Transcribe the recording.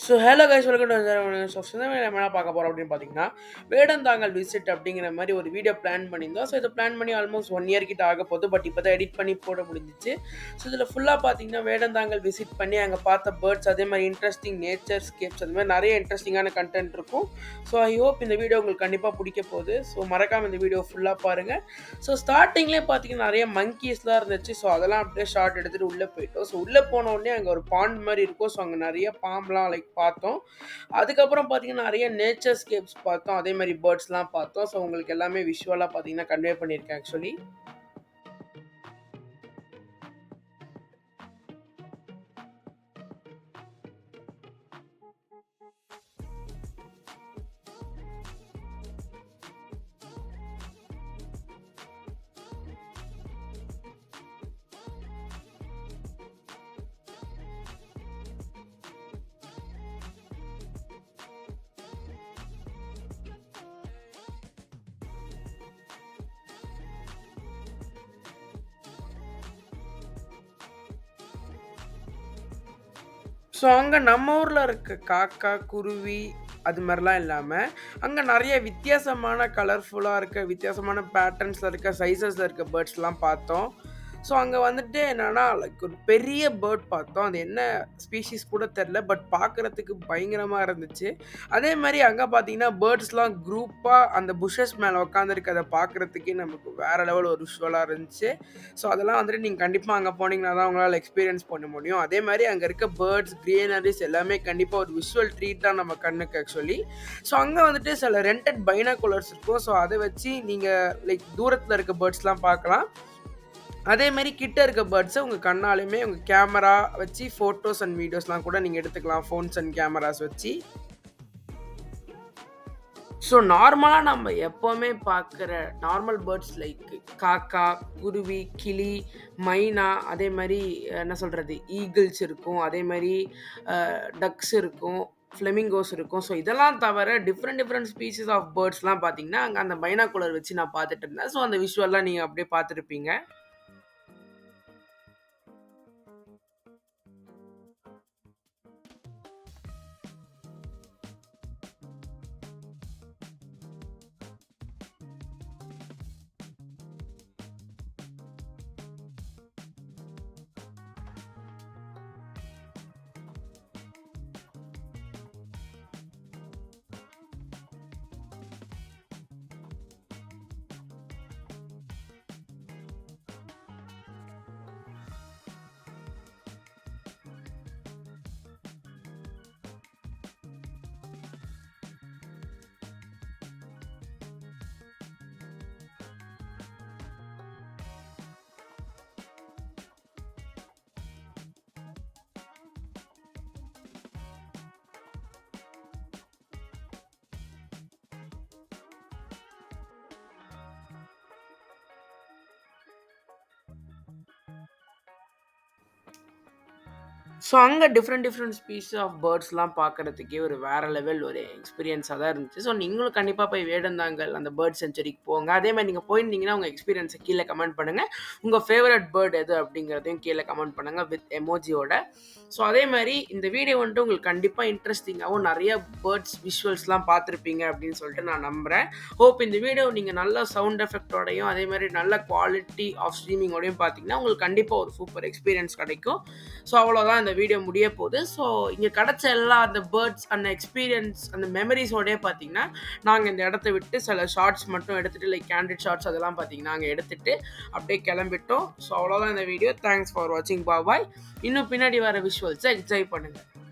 So hello guys welcome to so சிந்தனையில் என்ன பார்க்க போகிறோம் அப்படின்னு பார்த்தீங்கன்னா வேடந்தாங்கல் விசிட் அப்படிங்கிற மாதிரி ஒரு வீடியோ பிளான் பண்ணியிருந்தோம். ஸோ இதை பிளான் பண்ணி ஆல்மோஸ்ட் 1 இயர் கிட்ட ஆக போகுது. பட் இப்போ தான் எடிட் பண்ணி போட முடிஞ்சிச்சு. ஸோ இதில் ஃபுல்லாக பார்த்தீங்கன்னா வேடந்தாங்கல் விசிட் பண்ணி அங்கே பார்த்த பேர்ட்ஸ், அதே மாதிரி இன்ட்ரெஸ்டிங் நேச்சர் ஸ்கேப்ஸ், அது மாதிரி நிறைய இன்ட்ரெஸ்டிங்கான கண்டென்ட் இருக்கும். ஸோ ஐ ஹோப் இந்த வீடியோ உங்களுக்கு கண்டிப்பாக பிடிக்க போகுது. ஸோ மறக்காமல் இந்த வீடியோ ஃபுல்லாக பாருங்கள். ஸோ ஸ்டார்டிங்லேயே பார்த்தீங்கன்னா நிறைய மங்கீஸ்லாம் இருந்துச்சு. ஸோ அதெல்லாம் அப்படியே ஷார்ட் எடுத்துகிட்டு உள்ளே போயிட்டோம். ஸோ உள்ளே போன உடனே அங்கே ஒரு பாண்ட் மாதிரி இருக்கும். ஸோ அங்கே நிறைய பாம்பெலாம் பார்த்தோம். அதுக்கப்புறம் பார்த்தீங்கன்னா நிறைய நேச்சர் ஸ்கேப்ஸ் பார்த்தோம். அதே மாதிரி பேர்ட்ஸ்லாம் பார்த்தோம். ஸோ உங்களுக்கு எல்லாமே விஷுவலாக பார்த்தீங்கன்னா கன்வே பண்ணியிருக்கேன் ஆக்சுவலி. ஸோ அங்கே நம்ம ஊரில் இருக்க காக்கா, குருவி அது மாதிரிலாம் இல்லாமல் அங்கே நிறைய வித்தியாசமான கலர்ஃபுல்லாக இருக்க, வித்தியாசமான பேட்டர்ன்ஸில் இருக்க, சைஸஸில் இருக்க பேர்ட்ஸ்லாம் பார்த்தோம். ஸோ அங்கே வந்துட்டு என்னென்னா லைக் ஒரு பெரிய பேர்ட் பார்த்தோம். அது என்ன ஸ்பீஷீஸ் கூட தெரில. பட் பார்க்குறதுக்கு பயங்கரமாக இருந்துச்சு. அதே மாதிரி அங்கே பார்த்தீங்கன்னா பேர்ட்ஸ்லாம் குரூப்பாக அந்த புஷஸ் மேலே உட்காந்துருக்கதை பார்க்குறதுக்கே நமக்கு வேறு லெவல் ஒரு விஷுவலாக இருந்துச்சு. ஸோ அதெல்லாம் வந்துட்டு நீங்கள் கண்டிப்பாக அங்கே போனீங்கன்னா தான் உங்களால் எக்ஸ்பீரியன்ஸ் பண்ண முடியும். அதே மாதிரி அங்கே இருக்க பேர்ட்ஸ், க்ரீனரிஸ் எல்லாமே கண்டிப்பாக ஒரு விஷுவல் ட்ரீட் தான் நம்ம கண்ணுக்கு ஆக்சுவலி. ஸோ அங்கே வந்துட்டு சில ரெண்டட் பைனாகுலர்ஸ் இருக்கும். ஸோ அதை வச்சு நீங்கள் லைக் தூரத்தில் இருக்க பேர்ட்ஸ்லாம் பார்க்கலாம். அதே மாதிரி கிட்ட இருக்க பேர்ட்ஸை உங்கள் கண்ணாலுமே உங்கள் கேமரா வச்சு ஃபோட்டோஸ் அண்ட் வீடியோஸ்லாம் கூட நீங்கள் எடுத்துக்கலாம், ஃபோன்ஸ் அண்ட் கேமராஸ் வச்சு. ஸோ நார்மலாக நம்ம எப்போவுமே பார்க்குற நார்மல் பேர்ட்ஸ் லைக் காக்கா, குருவி, கிளி, மைனா, அதே மாதிரி என்ன சொல்கிறது, ஈகிள்ஸ் இருக்கும், அதே மாதிரி டக்ஸ் இருக்கும், ஃப்ளெமிங்கோஸ் இருக்கும். ஸோ இதெல்லாம் தவிர டிஃப்ரெண்ட் ஸ்பீஷீஸ் ஆஃப் பேர்ட்ஸ்லாம் பார்த்தீங்கன்னா அங்கே அந்த பைனாகுலர் வச்சு நான் பார்த்துட்டு இருந்தேன். ஸோ அந்த விஷுவல்லாம் நீங்கள் அப்படியே பார்த்துருப்பீங்க. ஸோ அங்கே டிஃப்ரெண்ட் ஸ்பீஷீஸ் ஆஃப் பேர்ட்ஸ்லாம் பார்க்குறதுக்கே ஒரு வேறு லெவல் ஒரு எக்ஸ்பீரியன்ஸாக தான் இருந்துச்சு. ஸோ நீங்களும் கண்டிப்பாக போய் வேடந்தாங்கல் அந்த பேர்ட் சென்ச்சுரிக்கு போங்க. அதே மாதிரி நீங்கள் போயிருந்தீங்கன்னா உங்கள் எக்ஸ்பீரியன்ஸை கீழே கமெண்ட் பண்ணுங்கள். உங்கள் ஃபேவரட் பேர்ட் எது அப்படிங்கிறதையும் கீழே கமெண்ட் பண்ணுங்கள் வித் எமோஜியோட. ஸோ அதே மாதிரி இந்த வீடியோ வந்துட்டு உங்களுக்கு கண்டிப்பாக இன்ட்ரெஸ்டிங்காகவும் நிறைய பேர்ட்ஸ் விஷுவல்ஸ்லாம் பார்த்துருப்பீங்க அப்படின்னு சொல்லிட்டு நான் நம்புகிறேன். ஹோப் இந்த வீடியோ நீங்கள் நல்ல சவுண்ட் எஃபெக்டோடையும் அதே மாதிரி நல்ல குவாலிட்டி ஆஃப் ஸ்ட்ரீமிங்கோடையும் பார்த்தீங்கன்னா உங்களுக்கு கண்டிப்பாக ஒரு சூப்பர் எக்ஸ்பீரியன்ஸ் கிடைக்கும். ஸோ அவ்வளோதான் இந்த வீடியோ முடிய போகுது. ஸோ இங்கே கிடச்ச எல்லா அந்த பேர்ட்ஸ் அந்த எக்ஸ்பீரியன்ஸ் அந்த மெமரிஸோடய பார்த்தீங்கன்னா நாங்கள் இந்த இடத்த விட்டு சில ஷார்ட்ஸ் மட்டும் எடுத்துகிட்டு லைக் கேண்டிட் ஷார்ட்ஸ் அதெல்லாம் பார்த்தீங்கன்னா நாங்கள் எடுத்துகிட்டு அப்படியே கிளம்பிட்டோம். ஸோ அவ்வளோதான் இந்த வீடியோ. தேங்க்ஸ் ஃபார் வாட்சிங். பாய். இன்னும் பின்னாடி வர விஷுவல்ஸை என்ஜாய் பண்ணுங்கள்.